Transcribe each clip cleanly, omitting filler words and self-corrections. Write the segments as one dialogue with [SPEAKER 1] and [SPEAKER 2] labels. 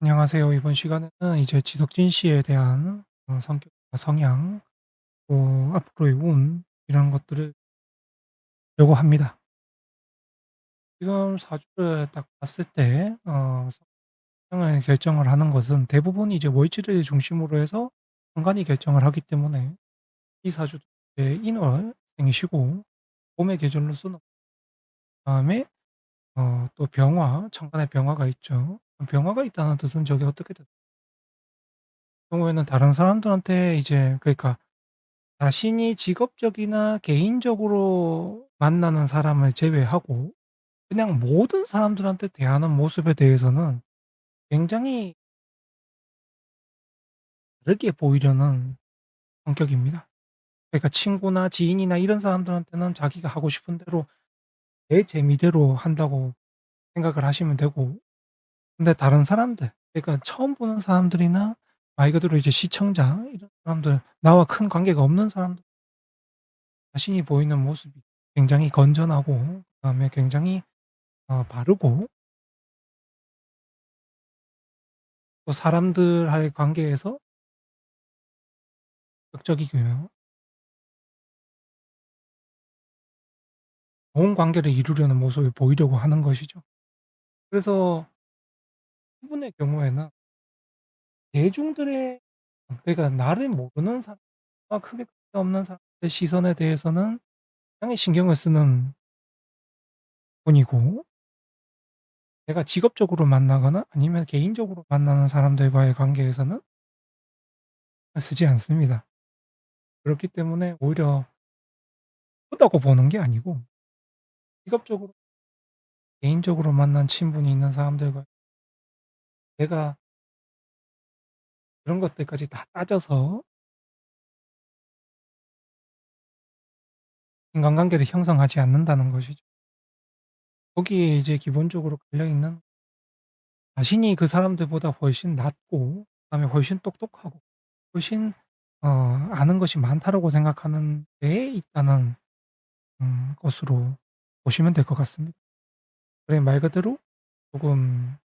[SPEAKER 1] 안녕하세요. 이번 시간에는 이제 지석진 씨에 대한 성격과 성향, 또 앞으로의 운 이런 것들을 보려고 합니다. 지금 사주를 딱 봤을 때 성향을 결정을 하는 것은 대부분 이제 월지를 중심으로 해서 정관이 결정을 하기 때문에 이 사주도 이제 인월생이시고 봄의 계절로서는 그다음에 또 병화, 천간에 병화가 있죠. 병화가 있다는 뜻은 저게 어떻게 됐 경우에는 다른 사람들한테 이제 그러니까 자신이 직업적이나 개인적으로 만나는 사람을 제외하고 그냥 모든 사람들한테 대하는 모습에 대해서는 굉장히 다르게 보이려는 성격입니다. 그러니까 친구나 지인이나 이런 사람들한테는 자기가 하고 싶은 대로 내 재미대로 한다고 생각을 하시면 되고, 근데 다른 사람들, 그러니까 처음 보는 사람들이나 말 그대로 이제 시청자 이런 사람들, 나와 큰 관계가 없는 사람들 자신이 보이는 모습이 굉장히 건전하고 그다음에 굉장히 바르고 또 사람들과의 관계에서 적극적이고요. 좋은 관계를 이루려는 모습을 보이려고 하는 것이죠. 그래서 이분의 경우에는 대중들의 그러니까 나를 모르는 사람과 크게 관계없는 사람들의 시선에 대해서는 굉장히 신경을 쓰는 분이고, 내가 직업적으로 만나거나 아니면 개인적으로 만나는 사람들과의 관계에서는 쓰지 않습니다. 그렇기 때문에 오히려 크다고 보는 게 아니고 직업적으로 개인적으로 만난 친분이 있는 사람들과 내가 그런 것들까지 다 따져서 인간관계를 형성하지 않는다는 것이죠. 거기에 이제 기본적으로 걸려있는 자신이 그 사람들보다 훨씬 낫고 그다음에 훨씬 똑똑하고 훨씬 아는 것이 많다라고 생각하는 데에 있다는 것으로 보시면 될 것 같습니다. 그래 말 그대로 조금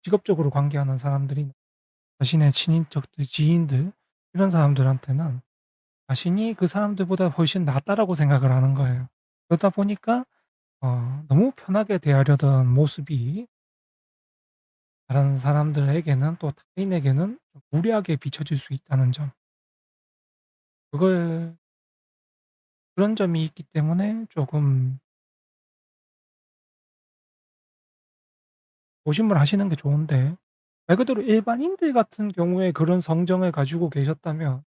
[SPEAKER 1] 직업적으로 관계하는 사람들이 자신의 친인척들, 지인들 이런 사람들한테는 자신이 그 사람들보다 훨씬 낫다라고 생각을 하는 거예요. 그러다 보니까 너무 편하게 대하려던 모습이 다른 사람들에게는 또 타인에게는 좀 무례하게 비춰질 수 있다는 점. 그걸 그런 점이 있기 때문에 조금 조심을 하시는 게 좋은데, 말 그대로 일반인들 같은 경우에 그런 성정을 가지고 계셨다면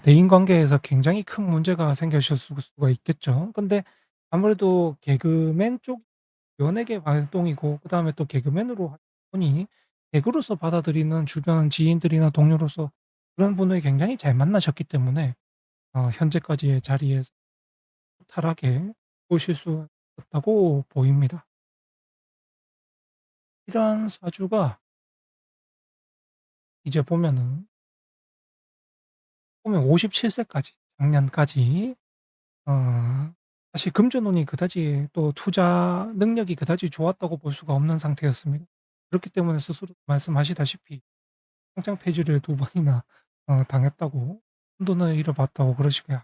[SPEAKER 1] 대인 관계에서 굉장히 큰 문제가 생기실 수가 있겠죠. 근데 아무래도 개그맨 쪽 연예계 활동이고 그다음에 또 개그맨으로 보니 개그로서 받아들이는 주변 지인들이나 동료로서 그런 분을 굉장히 잘 만나셨기 때문에 현재까지의 자리에서 호탈하게 보실 수 있었다고 보입니다. 이러한 사주가 이제 보면 57 세까지 작년까지 어 사실 금전운이 그다지 또 투자 능력이 그다지 좋았다고 볼 수가 없는 상태였습니다. 그렇기 때문에 스스로 말씀하시다시피 통장 폐지를 2번이나 당했다고 큰돈을 잃어봤다고 그러시고요.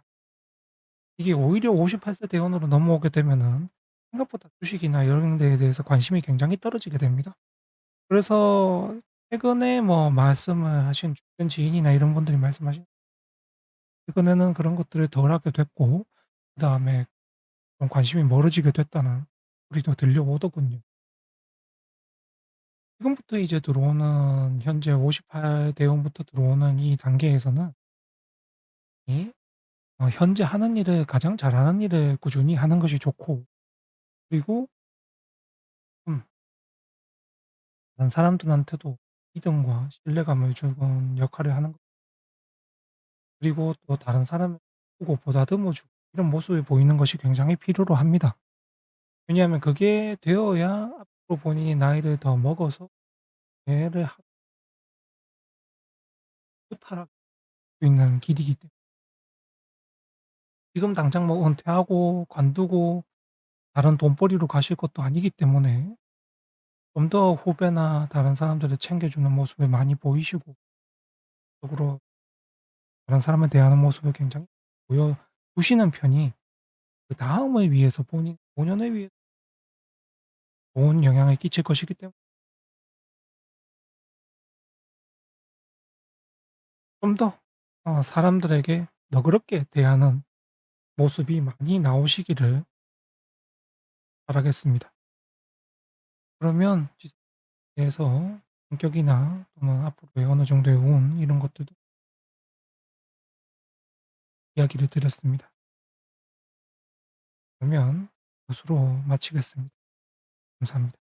[SPEAKER 1] 이게 오히려 58세 대원으로 넘어오게 되면은 생각보다 주식이나 이런 데에 대해서 관심이 굉장히 떨어지게 됩니다. 그래서 최근에 뭐 말씀을 하신 주변 지인이나 이런 분들이 말씀하신 최근에는 그런 것들을 덜 하게 됐고 그다음에 좀 관심이 멀어지게 됐다는 소리도 들려오더군요. 지금부터 이제 들어오는 현재 58 대원부터 들어오는 이 단계에서는 이 현재 하는 일을 가장 잘하는 일을 꾸준히 하는 것이 좋고, 그리고 좀 다른 사람들한테도 믿음과 신뢰감을 주는 역할을 하는 것, 그리고 또 다른 사람을 보고 보다듬어 주고 이런 모습을 보이는 것이 굉장히 필요로 합니다. 왜냐하면 그게 되어야 앞으로 본인이 나이를 더 먹어서 애를 허탈할 수 있는 길이기 때문에 지금 당장 뭐 은퇴하고 관두고 다른 돈벌이로 가실 것도 아니기 때문에 좀 더 후배나 다른 사람들을 챙겨주는 모습을 많이 보이시고 적으로 다른 사람을 대하는 모습을 굉장히 보여주시는 편이 그다음을 위해서 본연을 위해 좋은 영향을 끼칠 것이기 때문에 좀 더 사람들에게 너그럽게 대하는 모습이 많이 나오시기를 바라겠습니다. 그러면 지속해서 성격이나 또는 앞으로의 어느 정도의 운 이런 것들도 이야기를 드렸습니다. 그러면 이것으로 마치겠습니다. 감사합니다.